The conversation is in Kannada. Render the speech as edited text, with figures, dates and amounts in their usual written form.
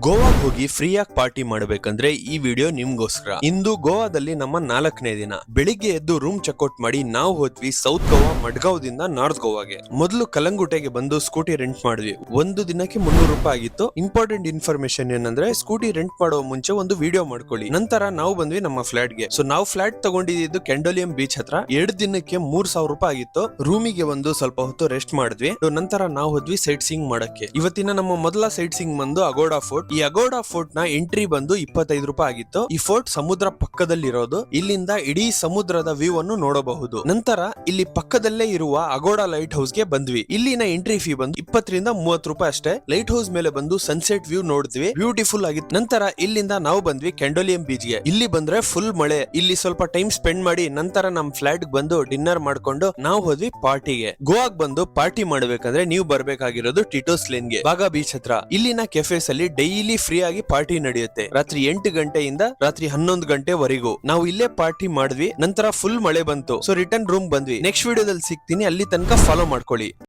ಗೋವಾಗ್ ಹೋಗಿ ಫ್ರೀಯಾಗಿ ಪಾರ್ಟಿ ಮಾಡಬೇಕಂದ್ರೆ ಈ ವಿಡಿಯೋ ನಿಮ್ಗೋಸ್ಕರ. ಇಂದು ಗೋವಾದಲ್ಲಿ ನಮ್ಮ 4ನೇ ದಿನ. ಬೆಳಿಗ್ಗೆ ಎದ್ದು ರೂಮ್ ಚೆಕ್ಔಟ್ ಮಾಡಿ ನಾವು ಹೋದ್ವಿ ಸೌತ್ ಗೋವಾ ಮಡ್ಗಾವ್ದಿಂದ ನಾರ್ತ್ ಗೋವಾಗೆ. ಮೊದಲು ಕಲಂಗುಟೆಗೆ ಬಂದು ಸ್ಕೂಟಿ ರೆಂಟ್ ಮಾಡಿದ್ವಿ. ಒಂದು ದಿನಕ್ಕೆ 300 ರೂಪಾಯಿ ಆಗಿತ್ತು. ಇಂಪಾರ್ಟೆಂಟ್ ಇನ್ಫಾರ್ಮೇಶನ್ ಏನಂದ್ರೆ ಸ್ಕೂಟಿ ರೆಂಟ್ ಮಾಡುವ ಮುಂಚೆ ಒಂದು ವಿಡಿಯೋ ಮಾಡ್ಕೊಳ್ಳಿ. ನಂತರ ನಾವು ಬಂದ್ವಿ ನಮ್ಮ ಫ್ಲಾಟ್ ಗೆ. ಸೊ ನಾವು ಫ್ಲಾಟ್ ತಗೊಂಡಿದ್ದು ಕೆಂಡೋಲಿಯಂ ಬೀಚ್ ಹತ್ರ. 2 ದಿನಕ್ಕೆ 3000 ರೂಪಾಯಿ ಆಗಿತ್ತು. ರೂಮಿಗೆ ಒಂದು ಸ್ವಲ್ಪ ಹೊತ್ತು ರೆಸ್ಟ್ ಮಾಡಿದ್ವಿ. ನಂತರ ನಾವು ಹೋದ್ವಿ ಸೈಟ್ ಸೀಯಿಂಗ್ ಮಾಡಕ್ಕೆ. ಇವತ್ತಿನ ನಮ್ಮ ಮೊದಲ ಸೈಟ್ ಸೀಯಿಂಗ್ ಬಂದು ಅಗೋಡಾ ಫೋರ್ಟ್. ಈ ಅಗೋಡಾ ಫೋರ್ಟ್ ನ ಎಂಟ್ರಿ ಬಂದು 25 ರೂಪಾಯಿ ಆಗಿತ್ತು. ಈ ಫೋರ್ಟ್ ಸಮುದ್ರ ಪಕ್ಕದಲ್ಲಿ ಇರೋದು. ಇಲ್ಲಿಂದ ಇಡೀ ಸಮುದ್ರದ ವ್ಯೂ ಅನ್ನು ನೋಡಬಹುದು. ನಂತರ ಇಲ್ಲಿ ಪಕ್ಕದಲ್ಲೇ ಇರುವ ಅಗೋಡಾ ಲೈಟ್ ಹೌಸ್ ಗೆ ಬಂದ್ವಿ. ಇಲ್ಲಿನ ಎಂಟ್ರಿ ಫೀ ಬಂದು 20 ರಿಂದ 30 ರೂಪಾಯಿ ಅಷ್ಟೇ. ಲೈಟ್ ಹೌಸ್ ಮೇಲೆ ಬಂದು ಸನ್ಸೆಟ್ ವ್ಯೂ ನೋಡಿದ್ವಿ. ಬ್ಯೂಟಿಫುಲ್ ಆಗಿತ್ತು. ನಂತರ ಇಲ್ಲಿಂದ ನಾವು ಬಂದ್ವಿ ಕೆಂಡೋಲಿಯಂ ಬೀಚ್ ಗೆ. ಇಲ್ಲಿ ಬಂದ್ರೆ ಫುಲ್ ಮಳೆ. ಇಲ್ಲಿ ಸ್ವಲ್ಪ ಟೈಮ್ ಸ್ಪೆಂಡ್ ಮಾಡಿ ನಂತರ ನಮ್ ಫ್ಲಾಟ್ ಬಂದು ಡಿನ್ನರ್ ಮಾಡ್ಕೊಂಡು ನಾವು ಹೋದ್ವಿ ಪಾರ್ಟಿಗೆ. ಗೋವಾಗ್ ಬಂದು ಪಾರ್ಟಿ ಮಾಡ್ಬೇಕಂದ್ರೆ ನೀವು ಬರ್ಬೇಕಾಗಿರೋದು ಟಿಟೋಸ್ ಲೇನ್ ಗೆ, ಬಾಗಾ ಬೀಚ್ ಹತ್ರ. ಇಲ್ಲಿನ ಕೆಫೆಸ್ ಅಲ್ಲಿ ಡೈಲಿ ಫ್ರೀ ಆಗಿ ಪಾರ್ಟಿ ನಡೆಯುತ್ತೆ. ರಾತ್ರಿ 8 ಗಂಟೆಯಿಂದ ರಾತ್ರಿ 11 ಗಂಟೆವರೆಗೂ ನಾವು ಇಲ್ಲೇ ಪಾರ್ಟಿ ಮಾಡಿದ್ವಿ. ನಂತರ ಫುಲ್ ಮಳೆ ಬಂತು. ಸೊ ರಿಟರ್ನ್ ರೂಮ್ ಬಂದ್ವಿ. ನೆಕ್ಸ್ಟ್ ವಿಡಿಯೋದಲ್ಲಿ ಸಿಗ್ತೀನಿ. ಅಲ್ಲಿ ತನಕ ಫಾಲೋ ಮಾಡ್ಕೊಳ್ಳಿ.